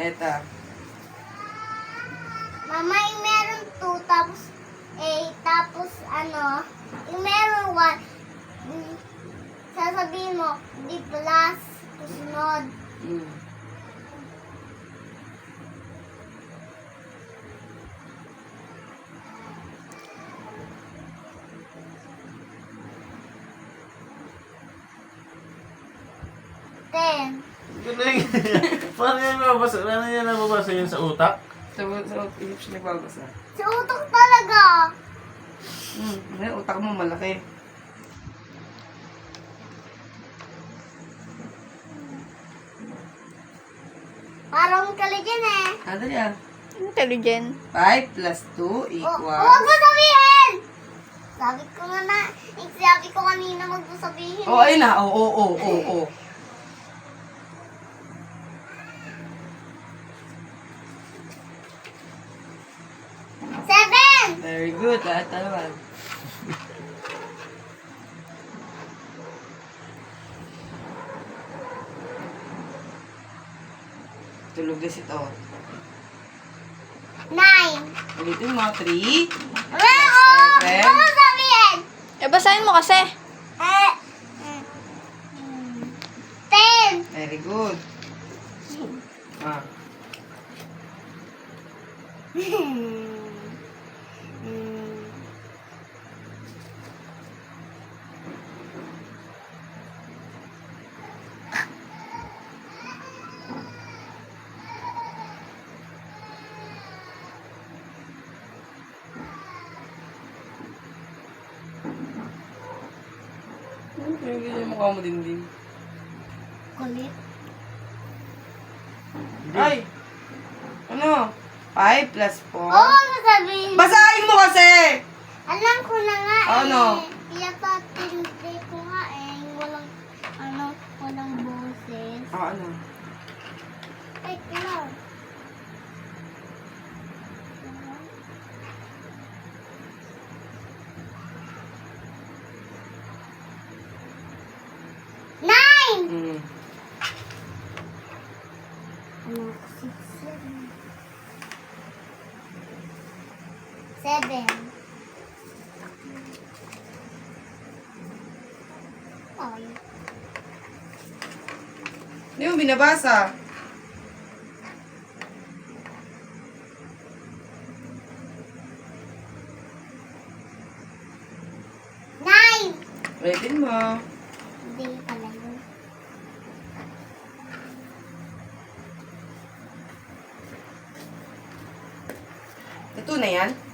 Eto. Mama, yung meron 2, tapos tapos yung meron 1, sasabihin mo, di plus, susunod. Mm. Then, Galing. Paano yan mababasa? Paano yan nababasa yun sa utak? So, hindi siya nagbabasa. sa utak talaga. Yung utak mo malaki. Parang kaligyan eh. Ano yan? Intelligent. 5 plus 2 equals... Huwag mo sabihin! Sabi ko kanina wag mo sabihin. Oh, ayun na. Oo. Seven! Very good. Lahat naman. Tulog na ito. 9! Ulitin mo. 3. Huwag Seven. mo sabihin! Eh, basahin mo kasi. 10! Very good. Ah. Yung ganyan mukha mo din. Kulit. Ay! Ano? 5 plus 4. Oo, mo sabihin. Basahin mo kasi! Alam ko na nga Ano? Kaya patindi ko nga yung walang boses. Ano? Ay, kailan? Nine! Mm. Ano? 7. Ay. Hindi mo binabasa. Nine! Ulitin mo. Hindi pala yun. Ito na yan.